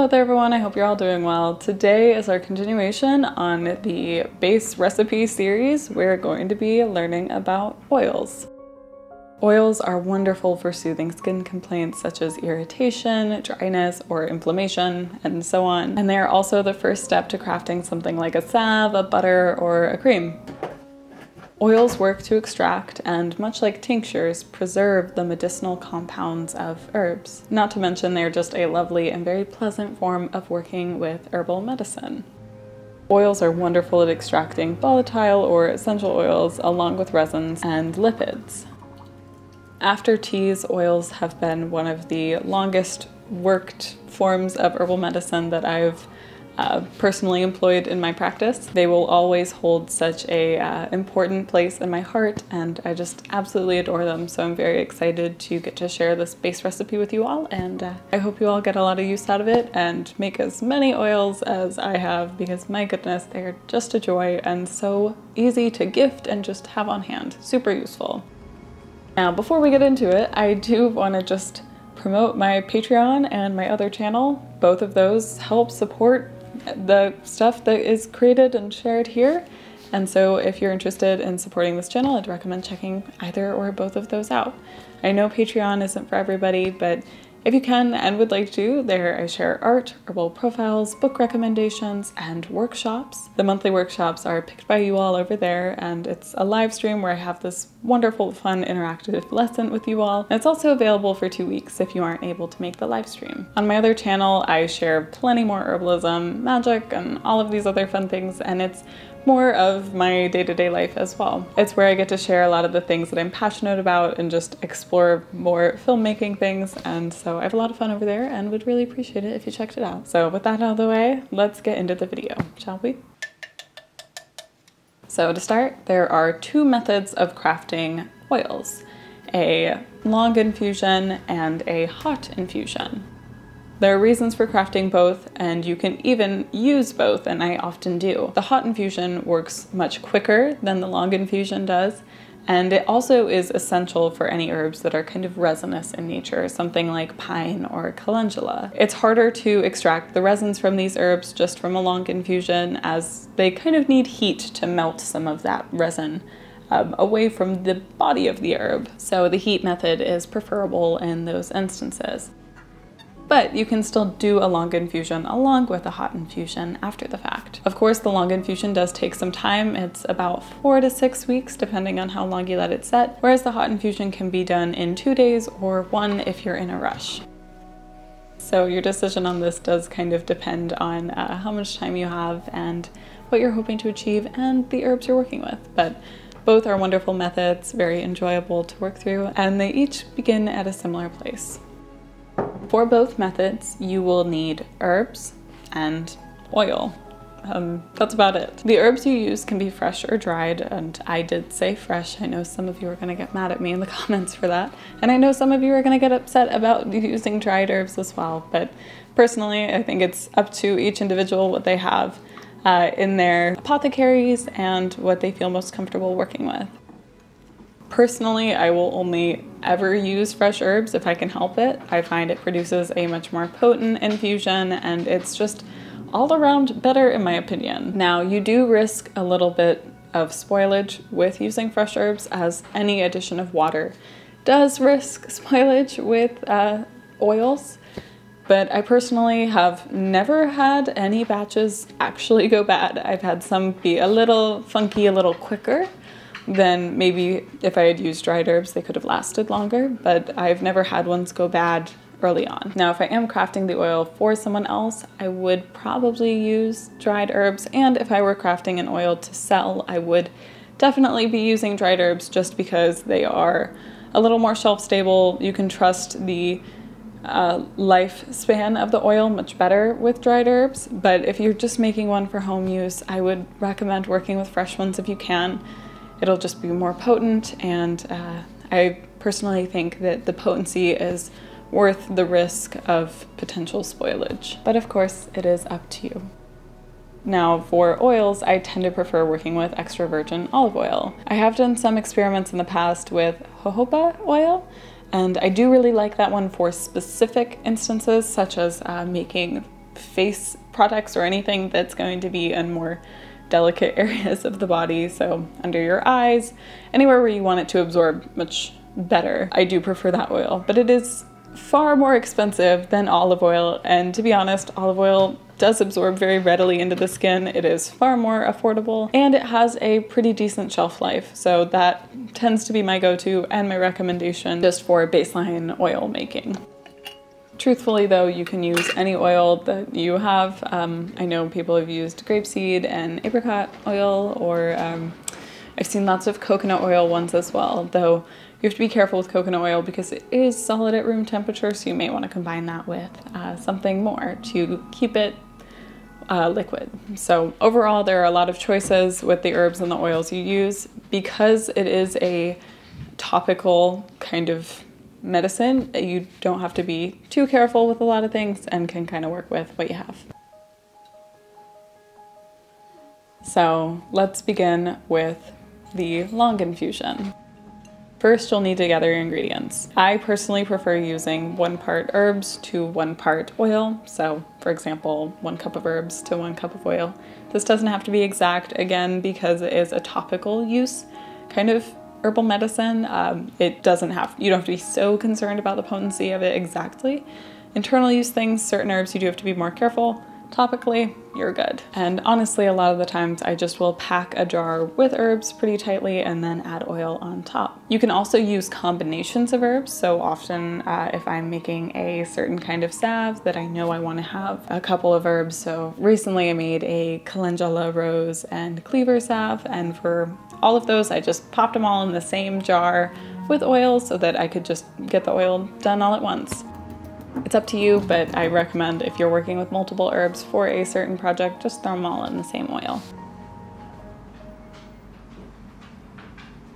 Hello there everyone, I hope you're all doing well. Today is our continuation on the base recipe series. We're going to be learning about oils. Oils are wonderful for soothing skin complaints such as irritation, dryness, or inflammation, and so on. And they are also the first step to crafting something like a salve, a butter, or a cream. Oils work to extract and, much like tinctures, preserve the medicinal compounds of herbs. Not to mention they're just a lovely and very pleasant form of working with herbal medicine. Oils are wonderful at extracting volatile or essential oils along with resins and lipids. After teas, oils have been one of the longest worked forms of herbal medicine that I've personally employed in my practice. They will always hold such a important place in my heart, and I just absolutely adore them. So I'm very excited to get to share this base recipe with you all, and I hope you all get a lot of use out of it and make as many oils as I have, because my goodness, they're just a joy and so easy to gift and just have on hand. Super useful. Now, before we get into it, I do want to just promote my Patreon and my other channel. Both of those help support the stuff that is created and shared here. And so if you're interested in supporting this channel, I'd recommend checking either or both of those out. I know Patreon isn't for everybody, but if you can and would like to, there I share art, herbal profiles, book recommendations, and workshops. The monthly workshops are picked by you all over there, and it's a live stream where I have this wonderful, fun, interactive lesson with you all. And it's also available for 2 weeks if you aren't able to make the live stream. On my other channel, I share plenty more herbalism, magic, and all of these other fun things, and it's more of my day-to-day life as well. It's where I get to share a lot of the things that I'm passionate about and just explore more filmmaking things, and so I have a lot of fun over there and would really appreciate it if you checked it out. So with that out of the way, let's get into the video, shall we? So to start, there are 2 methods of crafting oils, a long infusion and a hot infusion. There are reasons for crafting both, and you can even use both, and I often do. The hot infusion works much quicker than the long infusion does, and it also is essential for any herbs that are kind of resinous in nature, something like pine or calendula. It's harder to extract the resins from these herbs just from a long infusion, as they kind of need heat to melt some of that resin away from the body of the herb. So the heat method is preferable in those instances. But you can still do a long infusion along with a hot infusion after the fact. Of course, the long infusion does take some time. It's about 4 to 6 weeks, depending on how long you let it set, whereas the hot infusion can be done in 2 days or 1 if you're in a rush. So your decision on this does kind of depend on how much time you have and what you're hoping to achieve and the herbs you're working with. But both are wonderful methods, very enjoyable to work through, and they each begin at a similar place. For both methods, you will need herbs and oil. That's about it. The herbs you use can be fresh or dried, and I did say fresh. I know some of you are gonna get mad at me in the comments for that, and I know some of you are gonna get upset about using dried herbs as well, but personally, I think it's up to each individual what they have in their apothecaries and what they feel most comfortable working with. Personally, I will only ever use fresh herbs if I can help it. I find it produces a much more potent infusion, and it's just all around better in my opinion. Now, you do risk a little bit of spoilage with using fresh herbs, as any addition of water does risk spoilage with oils. But I personally have never had any batches actually go bad. I've had some be a little funky, a little quicker. Then maybe if I had used dried herbs, they could have lasted longer, but I've never had ones go bad early on. Now, if I am crafting the oil for someone else, I would probably use dried herbs, and if I were crafting an oil to sell, I would definitely be using dried herbs just because they are a little more shelf stable. You can trust the lifespan of the oil much better with dried herbs, but if you're just making one for home use, I would recommend working with fresh ones if you can. It'll just be more potent, and I personally think that the potency is worth the risk of potential spoilage. But of course, it is up to you. Now, for oils, I tend to prefer working with extra virgin olive oil. I have done some experiments in the past with jojoba oil, and I do really like that one for specific instances, such as making face products or anything that's going to be in more delicate areas of the body. So under your eyes, anywhere where you want it to absorb much better. I do prefer that oil, but it is far more expensive than olive oil. And to be honest, olive oil does absorb very readily into the skin. It is far more affordable and it has a pretty decent shelf life. So that tends to be my go-to and my recommendation just for baseline oil making. Truthfully though, you can use any oil that you have. I know people have used grapeseed and apricot oil, or I've seen lots of coconut oil ones as well, though you have to be careful with coconut oil because it is solid at room temperature, so you may want to combine that with something more to keep it liquid. So overall, there are a lot of choices with the herbs and the oils you use. Because it is a topical kind of medicine, you don't have to be too careful with a lot of things and can kind of work with what you have. So let's begin with the long infusion. First, you'll need to gather your ingredients. I personally prefer using 1 part herbs to 1 part oil. So for example, 1 cup of herbs to 1 cup of oil. This doesn't have to be exact, again, because it is a topical use kind of herbal medicine. You don't have to be so concerned about the potency of it exactly. Internal use things, certain herbs you do have to be more careful. Topically, you're good. And honestly, a lot of the times I just will pack a jar with herbs pretty tightly and then add oil on top. You can also use combinations of herbs. So often if I'm making a certain kind of salve that I know I want to have a couple of herbs. So recently I made a calendula, rose, and cleaver salve, and for all of those I just popped them all in the same jar with oil so that I could just get the oil done all at once. It's up to you, but I recommend if you're working with multiple herbs for a certain project, just throw them all in the same oil.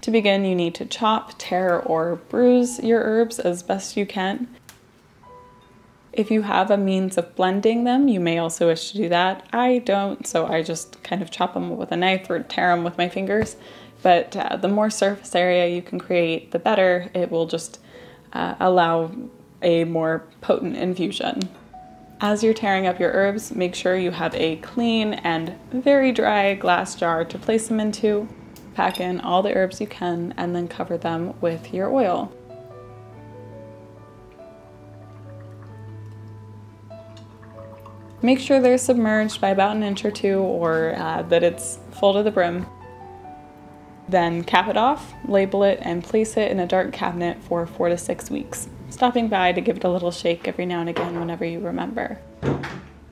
To begin, you need to chop, tear, or bruise your herbs as best you can. If you have a means of blending them, you may also wish to do that. I don't, so I just kind of chop them with a knife or tear them with my fingers. But the more surface area you can create, the better. It will just allow a more potent infusion. As you're tearing up your herbs, make sure you have a clean and very dry glass jar to place them into. Pack in all the herbs you can and then cover them with your oil. Make sure they're submerged by about 1 inch or 2, or that it's full to the brim. Then cap it off, label it, and place it in a dark cabinet for 4 to 6 weeks, stopping by to give it a little shake every now and again whenever you remember.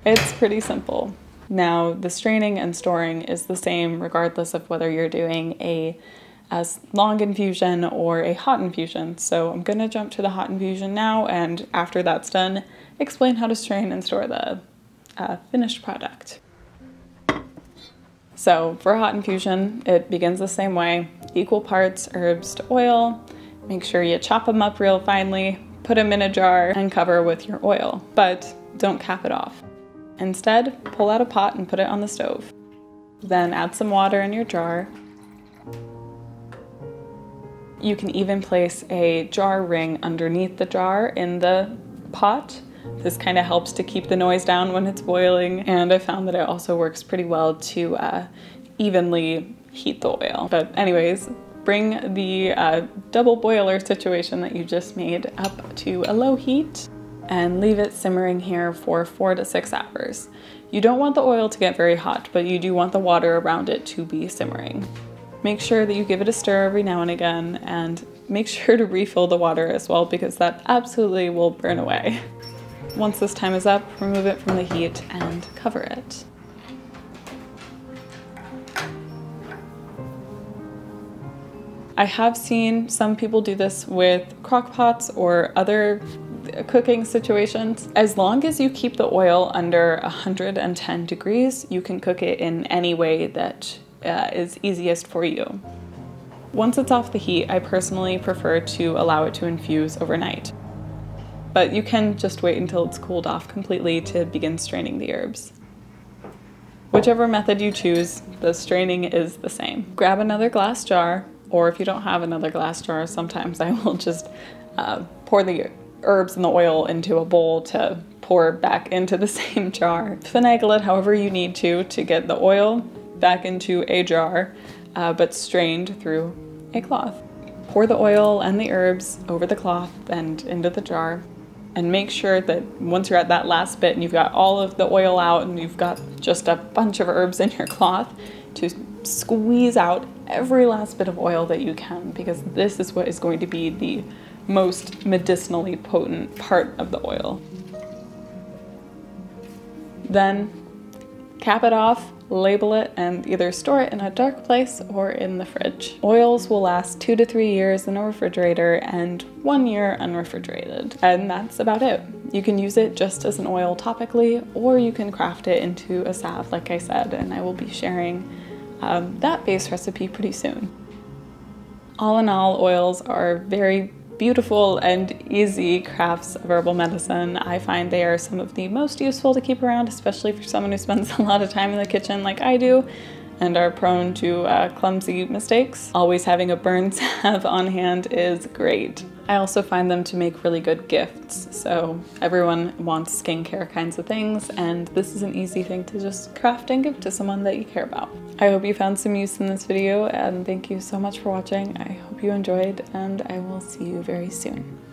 It's pretty simple. Now, the straining and storing is the same regardless of whether you're doing a long infusion or a hot infusion. So I'm gonna jump to the hot infusion now, and after that's done, explain how to strain and store the finished product. So for hot infusion, it begins the same way. Equal parts herbs to oil. Make sure you chop them up real finely, put them in a jar, and cover with your oil. But don't cap it off. Instead, pull out a pot and put it on the stove. Then add some water in your jar. You can even place a jar ring underneath the jar in the pot. This kind of helps to keep the noise down when it's boiling, and I found that it also works pretty well to evenly heat the oil. But anyways, bring the double boiler situation that you just made up to a low heat and leave it simmering here for 4 to 6 hours. You don't want the oil to get very hot, but you do want the water around it to be simmering. Make sure that you give it a stir every now and again, and make sure to refill the water as well, because that absolutely will burn away. Once this time is up, remove it from the heat and cover it. I have seen some people do this with crock pots or other cooking situations. As long as you keep the oil under 110 degrees, you can cook it in any way that is easiest for you. Once it's off the heat, I personally prefer to allow it to infuse overnight. But you can just wait until it's cooled off completely to begin straining the herbs. Whichever method you choose, the straining is the same. Grab another glass jar, or if you don't have another glass jar, sometimes I will just pour the herbs and the oil into a bowl to pour back into the same jar. Finagle it however you need to get the oil back into a jar, but strained through a cloth. Pour the oil and the herbs over the cloth and into the jar, and make sure that once you're at that last bit and you've got all of the oil out and you've got just a bunch of herbs in your cloth, to squeeze out every last bit of oil that you can, because this is what is going to be the most medicinally potent part of the oil. Then cap it off, label it, and either store it in a dark place or in the fridge. Oils will last 2 to 3 years in a refrigerator and 1 year unrefrigerated. And that's about it. You can use it just as an oil topically, or you can craft it into a salve, like I said, and I will be sharing that base recipe pretty soon. All in all, oils are very beautiful and easy crafts of herbal medicine. I find they are some of the most useful to keep around, especially for someone who spends a lot of time in the kitchen like I do and are prone to clumsy mistakes. Always having a burn salve on hand is great. I also find them to make really good gifts. So everyone wants skincare kinds of things, and this is an easy thing to just craft and give to someone that you care about. I hope you found some use in this video, and thank you so much for watching. I hope you enjoyed, and I will see you very soon.